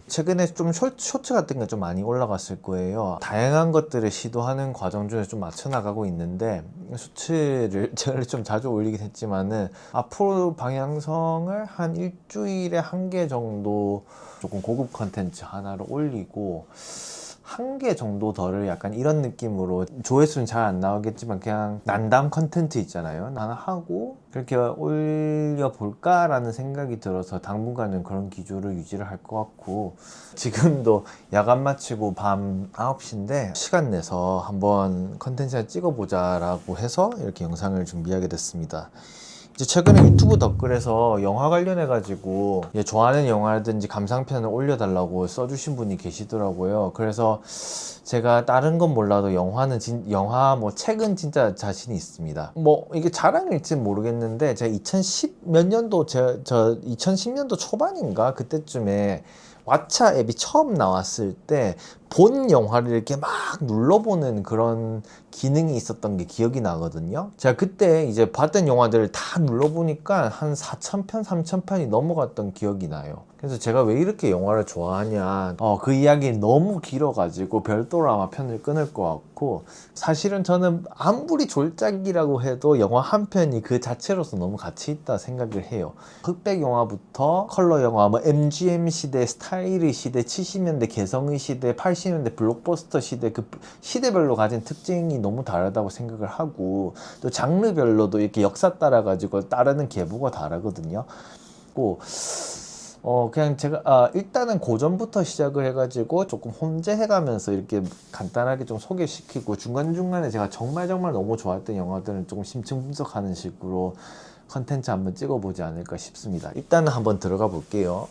최근에 좀 쇼츠 같은 게 좀 많이 올라갔을 거예요. 다양한 것들을 시도하는 과정 중에 좀 맞춰 나가고 있는데, 쇼츠를 제가 좀 자주 올리긴 했지만은 앞으로 방향성을 한 일주일에 한 개 정도 조금 고급 컨텐츠 하나를 올리고, 한 개 정도 더를 약간 이런 느낌으로, 조회수는 잘 안 나오겠지만 그냥 난담 컨텐츠 있잖아요. 나는 하고 그렇게 올려볼까 라는 생각이 들어서 당분간은 그런 기조를 유지를 할 것 같고, 지금도 야간 마치고 밤 9시인데 시간 내서 한번 컨텐츠를 찍어보자 라고 해서 이렇게 영상을 준비하게 됐습니다. 이제 최근에 유튜브 댓글에서 영화 관련해 가지고 좋아하는 영화든지 감상편을 올려달라고 써주신 분이 계시더라고요. 그래서 제가 다른 건 몰라도 영화 뭐 책은 진짜 자신이 있습니다. 뭐 이게 자랑일진 모르겠는데, 제가 2010 몇 년도 저 2010년도 초반인가 그때쯤에 왓챠 앱이 처음 나왔을 때 본 영화를 이렇게 막 눌러보는 그런 기능이 있었던 게 기억이 나거든요. 제가 그때 이제 봤던 영화들을 다 눌러보니까 한 4,000편, 3,000편이 넘어갔던 기억이 나요. 그래서 제가 왜 이렇게 영화를 좋아하냐, 그 이야기 너무 길어가지고 별도로 아마 편을 끊을 것 같고, 사실은 저는 아무리 졸작이라고 해도 영화 한 편이 그 자체로서 너무 가치 있다 생각을 해요. 흑백 영화부터 컬러 영화, 뭐 MGM 시대, 스타일의 시대, 70년대 개성의 시대, 80년대 블록버스터 시대, 그 시대별로 가진 특징이 너무 다르다고 생각을 하고, 또 장르별로도 이렇게 역사 따라가지고 따르는 계보가 다르거든요. 그냥 제가 일단은 고전부터 시작을 해가지고 조금 혼재해가면서 이렇게 간단하게 좀 소개시키고, 중간중간에 제가 정말 너무 좋아했던 영화들은 조금 심층 분석하는 식으로 컨텐츠 한번 찍어보지 않을까 싶습니다. 일단은 한번 들어가 볼게요.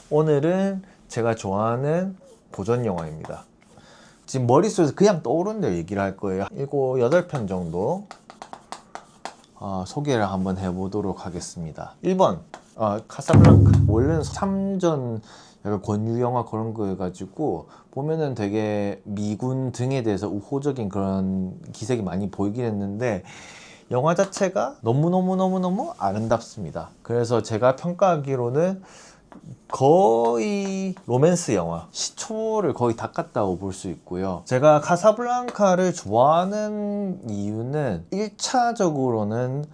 오늘은 제가 좋아하는 고전 영화입니다. 지금 머릿속에서 그냥 떠오른 대로 얘기를 할 거예요. 7, 8편 정도 소개를 한번 해보도록 하겠습니다. 1번 카사블랑카. 원래는 참전 약간 권유 영화 그런 거 해가지고 보면은 되게 미군 등에 대해서 우호적인 그런 기색이 많이 보이긴 했는데, 영화 자체가 너무너무 아름답습니다. 그래서 제가 평가하기로는 거의 로맨스 영화, 시초를 거의 닦았다고 볼 수 있고요. 제가 카사블랑카를 좋아하는 이유는 1차적으로는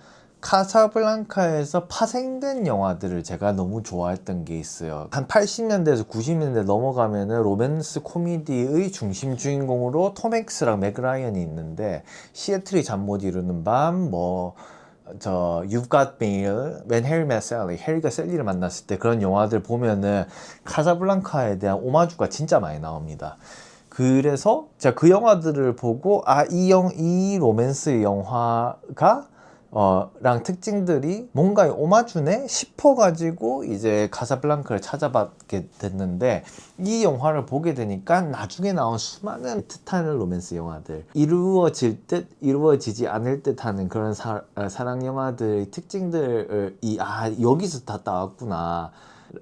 카사블랑카에서 파생된 영화들을 제가 너무 좋아했던 게 있어요. 한 80년대에서 90년대 넘어가면은 로맨스 코미디의 중심 주인공으로 톰 행스랑 맥 라이언이 있는데, 시애틀이 잠 못 이루는 밤, You've Got Mail, When Harry Met Sally, 해리가 셀리를 만났을 때, 그런 영화들 보면은 카사블랑카에 대한 오마주가 진짜 많이 나옵니다. 그래서 제가 그 영화들을 보고 이 로맨스 영화가 랑 특징들이 뭔가 오마주네 싶어가지고 이제 카사블랑카를 찾아봤게 됐는데, 이 영화를 보게 되니까 나중에 나온 수많은 티타는 로맨스 영화들, 이루어질 듯 이루어지지 않을 듯 하는 그런 사랑 영화들의 특징들을 여기서 다 따왔구나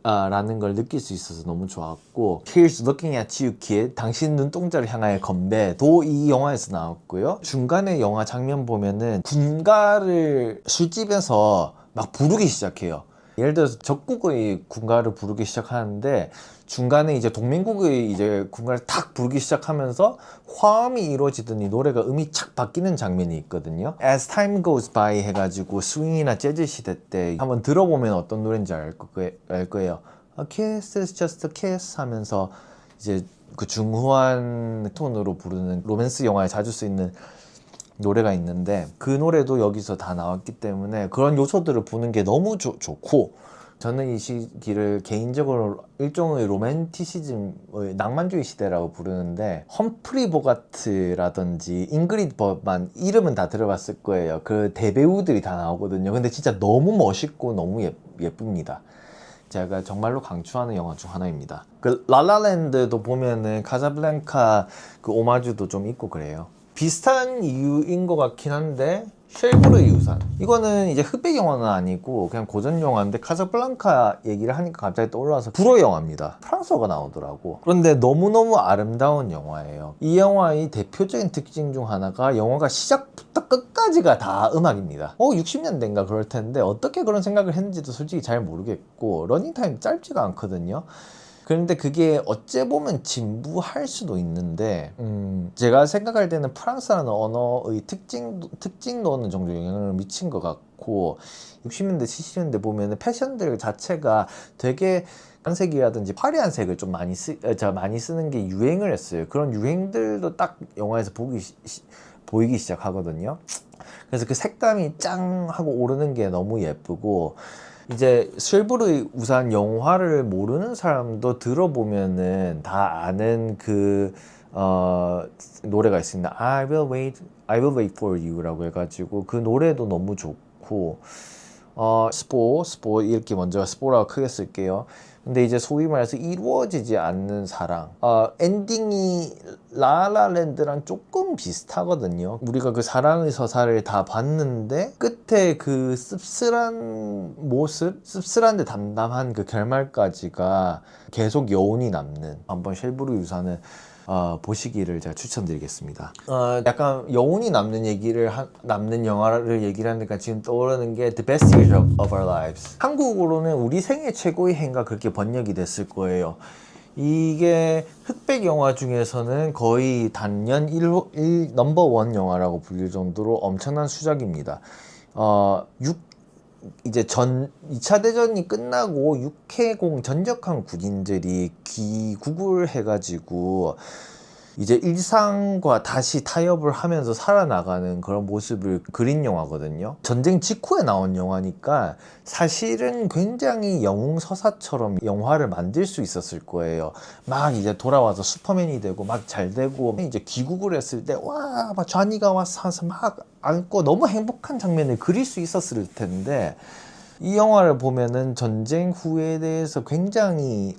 라는 걸 느낄 수 있어서 너무 좋았고, Here's Looking at You Kid, 당신 눈동자를 향하여 건배도 이 영화에서 나왔고요. 중간에 영화 장면 보면은 군가를 술집에서 막 부르기 시작해요. 예를 들어서 적국의 군가를 부르기 시작하는데, 중간에 이제 동맹국의 이제 군가를 탁 부르기 시작하면서 화음이 이루어지더니 노래가 음이 착 바뀌는 장면이 있거든요. As Time Goes By 해가지고 스윙이나 재즈 시대 때 한번 들어보면 어떤 노래인지 알 거예요. A kiss is just a kiss 하면서 이제 그 중후한 톤으로 부르는 로맨스 영화에 자주 쓰이는 노래가 있는데, 그 노래도 여기서 다 나왔기 때문에 그런 요소들을 보는 게 너무 좋고, 저는 이 시기를 개인적으로 일종의 로맨티시즘의 낭만주의 시대라고 부르는데, 험프리 보가트라든지 잉그리드 버만, 이름은 다 들어봤을 거예요. 그 대배우들이 다 나오거든요. 근데 진짜 너무 멋있고 너무 예쁩니다. 제가 정말로 강추하는 영화 중 하나입니다. 그 라라랜드도 보면은 카사블랑카 그 오마주도 좀 있고 그래요. 비슷한 이유인 것 같긴 한데, 쉘브르의 유산, 이거는 이제 흑백 영화는 아니고 그냥 고전 영화인데, 카사블랑카 얘기를 하니까 갑자기 떠올라서 불어 영화입니다. 프랑스어가 나오더라고. 그런데 너무너무 아름다운 영화예요. 이 영화의 대표적인 특징 중 하나가 영화가 시작부터 끝까지가 다 음악입니다. 60년대인가 그럴 텐데 어떻게 그런 생각을 했는지도 솔직히 잘 모르겠고, 러닝타임 짧지가 않거든요. 그런데 그게 어째 보면 진부할 수도 있는데 제가 생각할 때는 프랑스라는 언어의 특징도 어느 정도 영향을 미친 것 같고 60년대 70년대 보면은 패션들 자체가 되게 한색이라든지 화려한 색을 좀 많이 쓰는 게 유행을 했어요. 그런 유행들도 딱 영화에서 보이기 시작하거든요. 그래서 그 색감이 짱 하고 오르는 게 너무 예쁘고, 이제 쉘브르의 우산 영화를 모르는 사람도 들어보면은 다 아는 그 노래가 있습니다. I will wait for you라고 해가지고 그 노래도 너무 좋고, 스포 이렇게 먼저 스포라고 크게 쓸게요. 근데 이제 소위 말해서 이루어지지 않는 사랑, 엔딩이 라라랜드랑 조금 비슷하거든요. 우리가 그 사랑의 서사를 다 봤는데 끝에 그 씁쓸한 모습, 씁쓸한데 담담한 그 결말까지가 계속 여운이 남는, 한번 쉘브르 유산은 보시기를 제가 추천드리겠습니다. 약간 여운이 남는 남는 영화를 얘기를 하니까 지금 떠오르는 게 The Best Years of Our Lives. 한국어로는 우리 생애 최고의 해인가 그렇게 번역이 됐을 거예요. 이게 흑백 영화 중에서는 거의 단연 넘버1 영화라고 불릴 정도로 엄청난 수작입니다. 이제 2차 대전이 끝나고 육해공 전역한 군인들이 귀국을 해가지고 이제 일상과 다시 타협을 하면서 살아나가는 그런 모습을 그린 영화거든요. 전쟁 직후에 나온 영화니까 사실은 굉장히 영웅 서사처럼 영화를 만들 수 있었을 거예요. 막 이제 돌아와서 슈퍼맨이 되고 막 잘 되고, 이제 귀국을 했을 때 와 막 쟈니가 와서 막 안고 너무 행복한 장면을 그릴 수 있었을 텐데, 이 영화를 보면은 전쟁 후에 대해서 굉장히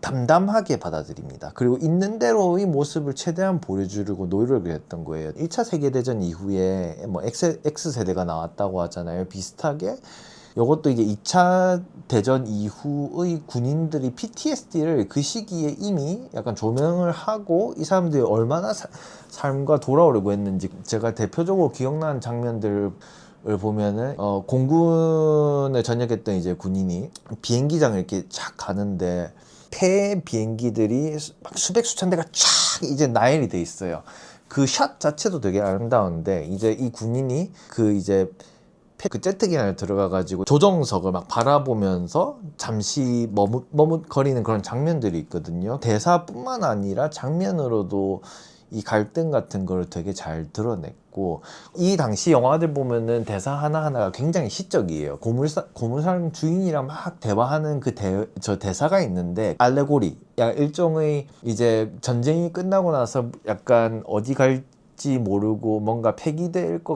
담담하게 받아들입니다. 그리고 있는 대로의 모습을 최대한 보여주려고 노력을 했던 거예요. 1차 세계대전 이후에 뭐 X세대가 나왔다고 하잖아요. 비슷하게 이것도 이제 2차 대전 이후의 군인들이 PTSD를 그 시기에 이미 약간 조명을 하고 이 사람들이 얼마나 삶과 돌아오려고 했는지, 제가 대표적으로 기억나는 장면들 을 보면은 공군에 전역했던 이제 군인이 비행기장을 이렇게 쫙 가는데 폐 비행기들이 막 수백 수천 대가 쫙 이제 나열이 돼 있어요. 그 샷 자체도 되게 아름다운데, 이제 이 군인이 그 제트기관에 들어가 가지고 조정석을 막 바라보면서 잠시 머뭇거리는 그런 장면들이 있거든요. 대사뿐만 아니라 장면으로도 이 갈등 같은 걸 되게 잘 드러냈고, 이 당시 영화들 보면은 대사 하나하나가 굉장히 시적이에요. 고물상 주인이랑 막 대화하는 저 대사가 있는데, 알레고리, 일종의 이제 전쟁이 끝나고 나서 약간 어디 갈지 모르고 뭔가 폐기된 것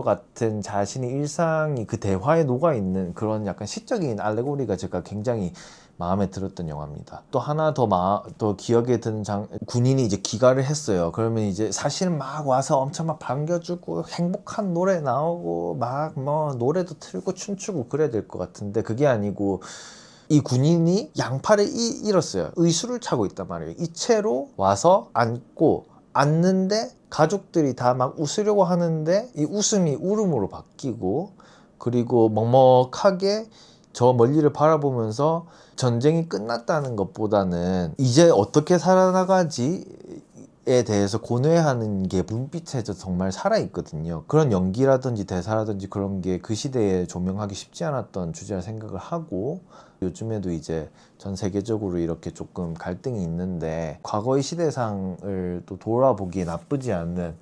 같은 자신의 일상이 그 대화에 녹아있는 그런 약간 시적인 알레고리가 제가 굉장히 마음에 들었던 영화입니다. 또 하나 더 기억에 드는 군인이 이제 귀가를 했어요. 그러면 이제 사실은 막 와서 엄청 막 반겨주고 행복한 노래 나오고 막 뭐 노래도 틀고 춤추고 그래야 될 것 같은데, 그게 아니고 이 군인이 양팔을 잃었어요. 의수를 차고 있단 말이에요. 이 채로 와서 앉는데 가족들이 다 막 웃으려고 하는데 이 웃음이 울음으로 바뀌고, 그리고 먹먹하게 저 멀리를 바라보면서 전쟁이 끝났다는 것보다는 이제 어떻게 살아나가지에 대해서 고뇌하는 게 눈빛에서 정말 살아있거든요. 그런 연기라든지 대사라든지 그런 게 그 시대에 조명하기 쉽지 않았던 주제라 생각을 하고, 요즘에도 이제 전 세계적으로 이렇게 조금 갈등이 있는데 과거의 시대상을 또 돌아보기에 나쁘지 않는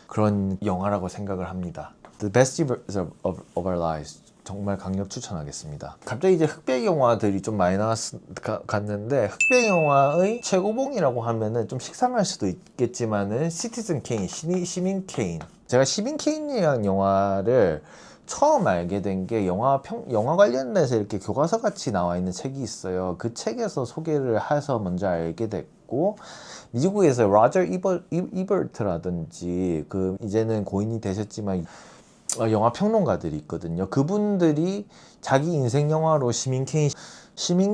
그런 영화라고 생각을 합니다. The Best Years of Our Lives 정말 강력 추천하겠습니다. 갑자기 이제 흑백 영화들이 좀 많이 갔는데, 흑백 영화의 최고봉이라고 하면은 좀 식상할 수도 있겠지만은 시티즌 케인, 시민 케인. 제가 시민 케인이라는 영화를 처음 알게 된 게 영화 관련돼서 이렇게 교과서 같이 나와 있는 책이 있어요. 그 책에서 소개를 해서 먼저 알게 됐고, 미국에서 로저 이버트라든지 그 이제는 고인이 되셨지만 영화 평론가들이 있거든요. 그분들이 자기 인생 영화로 시민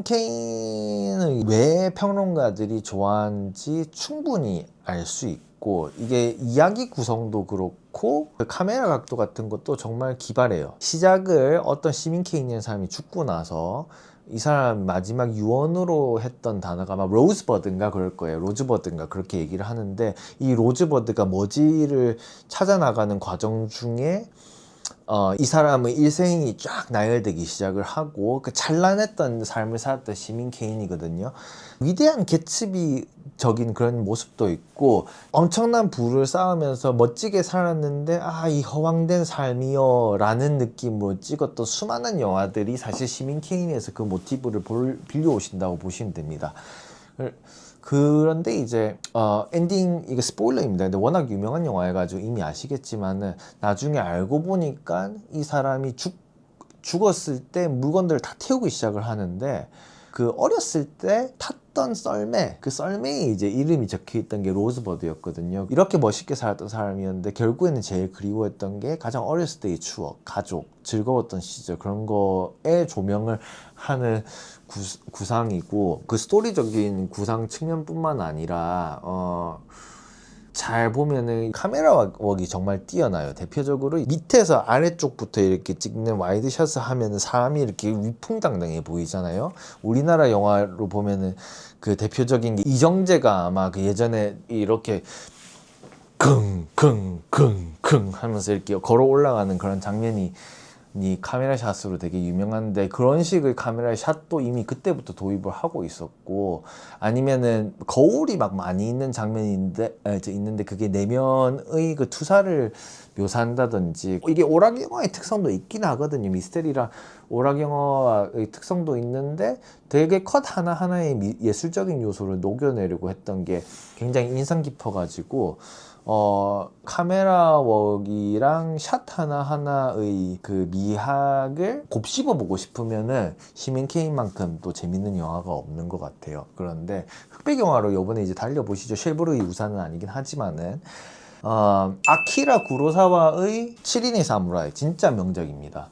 케인을 왜 평론가들이 좋아하는지 충분히 알 수 있고, 이게 이야기 구성도 그렇고 그 카메라 각도 같은 것도 정말 기발해요. 시작을 어떤 시민 케인이라는 사람이 죽고 나서 이 사람 마지막 유언으로 했던 단어가 막 로즈버드인가 그럴 거예요. 로즈버드인가 그렇게 얘기를 하는데, 이 로즈버드가 뭐지를 찾아 나가는 과정 중에 이 사람의 일생이 쫙 나열되기 시작을 하고, 그 찬란했던 삶을 살았던 시민 케인이거든요. 위대한 개츠비적인 그런 모습도 있고, 엄청난 부를 쌓으면서 멋지게 살았는데 이 허황된 삶이요 라는 느낌으로 찍었던 수많은 영화들이 사실 시민 케인에서 그 모티브를 빌려오신다고 보시면 됩니다. 그런데 이제 엔딩, 이거 스포일러입니다. 근데 워낙 유명한 영화여가지고 이미 아시겠지만은, 나중에 알고 보니까 이 사람이 죽었을 때 물건들을 다 태우기 시작을 하는데, 그 어렸을 때 탔던 썰매, 그 썰매에 이제 이름이 적혀있던 게 로즈버드였거든요. 이렇게 멋있게 살았던 사람이었는데, 결국에는 제일 그리워했던 게 가장 어렸을 때의 추억, 가족, 즐거웠던 시절, 그런 거에 조명을 하는 구상이고, 그 스토리적인 구상 측면뿐만 아니라 잘 보면은 카메라 웍이 정말 뛰어나요. 대표적으로 밑에서 아래쪽부터 이렇게 찍는 와이드샷을 하면은 사람이 이렇게 위풍당당해 보이잖아요. 우리나라 영화로 보면은 그 대표적인 게 이정재가 아마 그 예전에 이렇게 킁킁킁킁 하면서 이렇게 걸어 올라가는 그런 장면이 카메라 샷으로 되게 유명한데, 그런 식의 카메라 샷도 이미 그때부터 도입을 하고 있었고, 아니면은 거울이 막 많이 있는 장면이 있는데 그게 내면의 그 투사를 묘사한다든지, 이게 오락 영화의 특성도 있긴 하거든요. 미스테리랑 오락 영화의 특성도 있는데, 되게 컷 하나하나의 예술적인 요소를 녹여내려고 했던 게 굉장히 인상 깊어가지고, 카메라 웍이랑 샷 하나하나의 그 미학을 곱씹어 보고 싶으면은 시민 케인만큼 또 재밌는 영화가 없는 것 같아요. 그런데 흑백 영화로 요번에 이제 달려보시죠. 쉘브르의 우산은 아니긴 하지만은, 아키라 구로사와의 7인의 사무라이 진짜 명작입니다.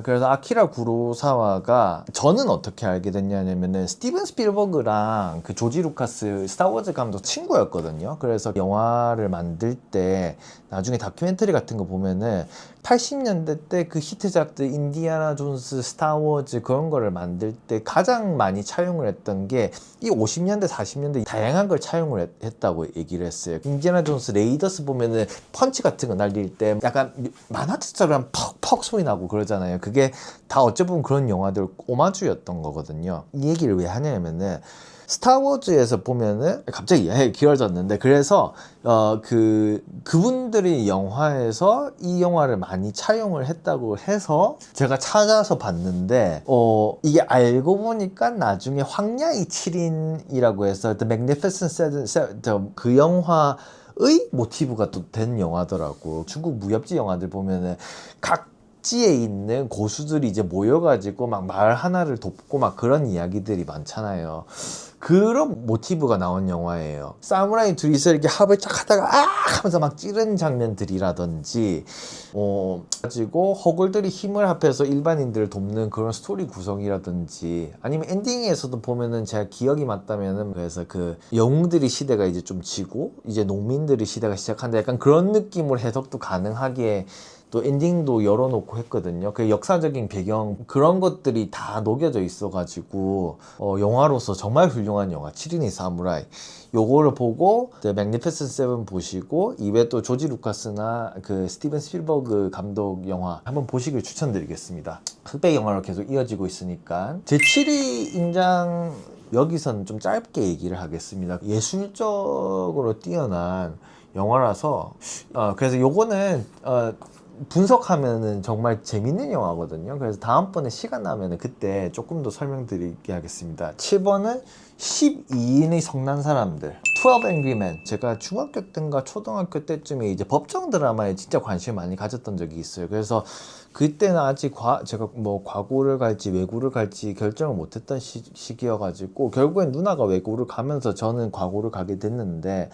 그래서 아키라 구로사와가, 저는 어떻게 알게 됐냐면은 스티븐 스필버그랑 그 조지 루카스 스타워즈 감독 친구였거든요. 그래서 영화를 만들 때 나중에 다큐멘터리 같은 거 보면은 80년대 때 그 히트작들 인디아나 존스, 스타워즈 그런 거를 만들 때 가장 많이 차용을 했던 게 이 50년대, 40년대 다양한 걸 차용을 했다고 얘기를 했어요. 인디아나 존스 레이더스 보면은 펀치 같은 거 날릴 때 약간 만화책처럼 퍽퍽 소리 나고 그러잖아요. 그게 다 어쩌면 그런 영화들 오마주였던 거거든요. 이 얘기를 왜 하냐면은, 스타워즈에서 보면은 갑자기 길어졌는데, 그래서 그분들이 영화에서 이 영화를 많이 차용을 했다고 해서 제가 찾아서 봤는데, 이게 알고 보니까 나중에 황야의 7인이라고 해서 The Magnificent Seven, 그 영화 의 모티브가 또 된 영화더라고. 중국 무협지 영화들 보면은 각지에 있는 고수들이 이제 모여가지고 막 마을 하나를 돕고 막 그런 이야기들이 많잖아요. 그런 모티브가 나온 영화예요. 사무라이 둘이서 이렇게 합을 쫙 하다가 하면서 막 찌르는 장면들이라든지, 가지고 허굴들이 힘을 합해서 일반인들을 돕는 그런 스토리 구성이라든지, 아니면 엔딩에서도 보면은 제가 기억이 맞다면은, 그래서 그 영웅들이 시대가 이제 좀 지고 이제 농민들이 시대가 시작한다, 약간 그런 느낌으로 해석도 가능하게 또 엔딩도 열어놓고 했거든요. 그 역사적인 배경 그런 것들이 다 녹여져 있어가지고 영화로서 정말 훌륭한 영화 7인의 사무라이, 요거를 보고 매그니피센트 세븐 보시고, 이외에 또 조지 루카스나 그 스티븐 스필버그 감독 영화 한번 보시길 추천드리겠습니다. 흑백 영화로 계속 이어지고 있으니까 제 7위 인장, 여기서는 좀 짧게 얘기를 하겠습니다. 예술적으로 뛰어난 영화라서 그래서 요거는 분석하면은 정말 재밌는 영화거든요. 그래서 다음번에 시간 나면은 그때 조금 더 설명드리게 하겠습니다. 7번은 12인의 성난 사람들, 12 Angry Men. 제가 중학교 때인가 초등학교 때쯤에 이제 법정 드라마에 진짜 관심을 많이 가졌던 적이 있어요. 그래서 그때는 아직 제가 뭐 과고를 갈지 외고를 갈지 결정을 못했던 시기여가지고, 결국엔 누나가 외고를 가면서 저는 과고를 가게 됐는데,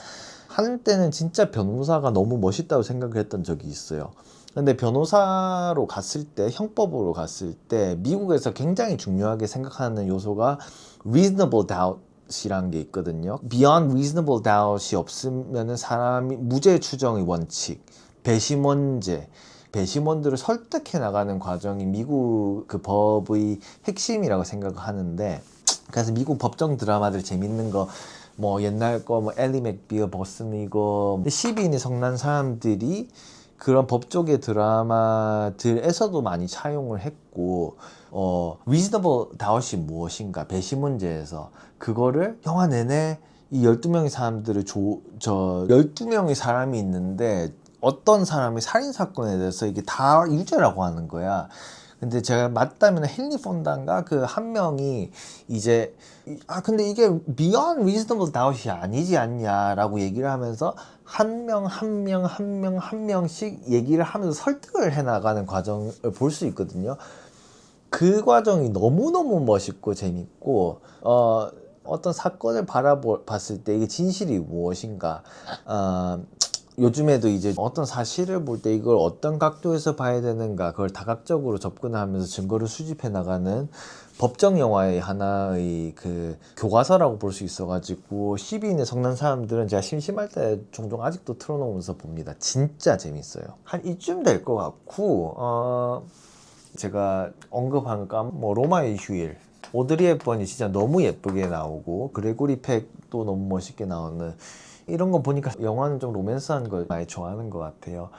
한때는 진짜 변호사가 너무 멋있다고 생각을 했던 적이 있어요. 근데 변호사로 갔을 때, 형법으로 갔을 때 미국에서 굉장히 중요하게 생각하는 요소가 reasonable doubt이라는 게 있거든요. beyond reasonable doubt이 없으면은 사람이 무죄 추정의 원칙, 배심원제, 배심원들을 설득해 나가는 과정이 미국 그 법의 핵심이라고 생각을 하는데, 그래서 미국 법정 드라마들 재밌는 거 뭐 옛날 거 뭐 엘리 맥비어 버슨이고 12인이 성난 사람들이 그런 법조계 드라마들에서도 많이 차용을 했고, reasonable doubt이 무엇인가, 배심 문제에서 그거를 영화 내내 이 12명의 사람들을 12명의 사람이 있는데 어떤 사람이 살인사건에 대해서 이게 다 유죄라고 하는 거야. 근데 제가 맞다면 헨리 폰다인가 그 한 명이 이제 근데 이게 beyond reasonable doubt이 아니지 않냐라고 얘기를 하면서 한 명씩 얘기를 하면서 설득을 해나가는 과정을 볼 수 있거든요. 그 과정이 너무너무 멋있고 재밌고, 어떤 사건을 바라봤을 때 이게 진실이 무엇인가, 요즘에도 이제 어떤 사실을 볼 때 이걸 어떤 각도에서 봐야 되는가, 그걸 다각적으로 접근하면서 증거를 수집해 나가는 법정 영화의 하나의 그 교과서라고 볼 수 있어가지고 12인의 성난 사람들은 제가 심심할 때 종종 아직도 틀어놓으면서 봅니다. 진짜 재밌어요. 한 이쯤 될 것 같고, 제가 언급한 뭐 로마의 휴일, 오드리 헵번이 진짜 너무 예쁘게 나오고 그레고리 팩도 너무 멋있게 나오는 이런 거 보니까 영화는 좀 로맨스한 걸 많이 좋아하는 것 같아요.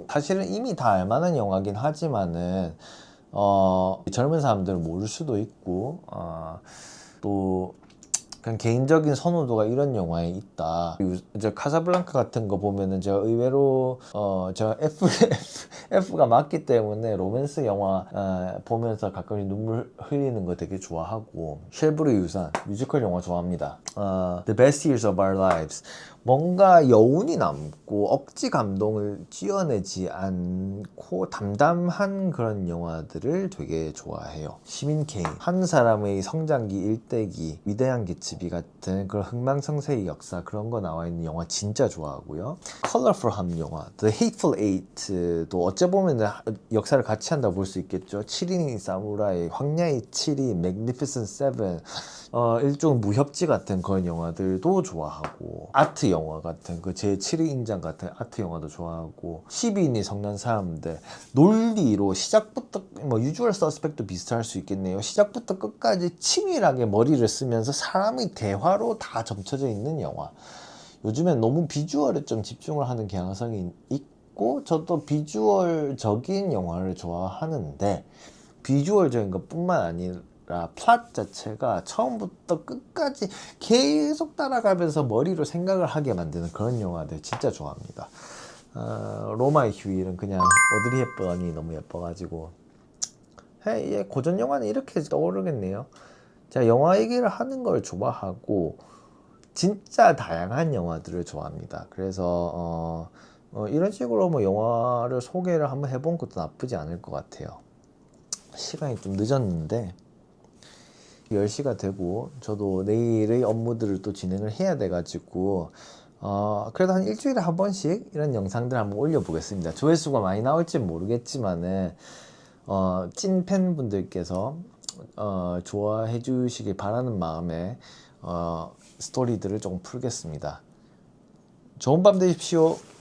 사실은 이미 다 알만한 영화긴 하지만은 젊은 사람들은 모를 수도 있고, 또 그냥 개인적인 선호도가 이런 영화에 있다. 이제 카사블랑카 같은 거 보면은 제가 의외로 제가 F가 맞기 때문에 로맨스 영화 보면서 가끔 눈물 흘리는 거 되게 좋아하고, 쉘브르의 유산 뮤지컬 영화 좋아합니다. The Best Years of Our Lives, 뭔가 여운이 남고 억지 감동을 찌어내지 않고 담담한 그런 영화들을 되게 좋아해요. 시민 케인, 한 사람의 성장기, 일대기, 위대한 개츠비 같은 그런 흥망성쇠의 역사, 그런 거 나와 있는 영화 진짜 좋아하고요. 컬러풀한 영화 The Hateful Eight도 어째 보면 역사를 같이 한다고 볼 수 있겠죠. 7인의 사무라이, 황야의 7인, Magnificent Seven, 일종 무협지 같은 그런 영화들도 좋아하고, 아트 영화 같은 그 제 7위 인장 같은 아트 영화도 좋아하고, 12인이 성난 사람들, 논리로 시작부터 뭐 유주얼 서스펙도 비슷할 수 있겠네요. 시작부터 끝까지 치밀하게 머리를 쓰면서 사람의 대화로 다 점쳐져 있는 영화. 요즘엔 너무 비주얼에 좀 집중을 하는 경향성이 있고, 저도 비주얼적인 영화를 좋아하는데, 비주얼적인 것뿐만 아니라 플ot 자체가 처음부터 끝까지 계속 따라가면서 머리로 생각을 하게 만드는 그런 영화들 진짜 좋아합니다. 로마의 휴일은 그냥 오드리 헵번이 너무 예뻐가지고, 고전 영화는 이렇게 떠오르겠네요. 제가 영화 얘기를 하는 걸 좋아하고 진짜 다양한 영화들을 좋아합니다. 그래서 이런 식으로 뭐 영화를 소개를 한번 해본 것도 나쁘지 않을 것 같아요. 시간이 좀 늦었는데 10시가 되고 저도 내일의 업무들을 또 진행을 해야 돼가지고, 그래도 한 일주일에 한 번씩 이런 영상들 한번 올려보겠습니다. 조회수가 많이 나올지 모르겠지만은 찐 팬분들께서 좋아해 주시길 바라는 마음에 스토리들을 조금 풀겠습니다. 좋은 밤 되십시오.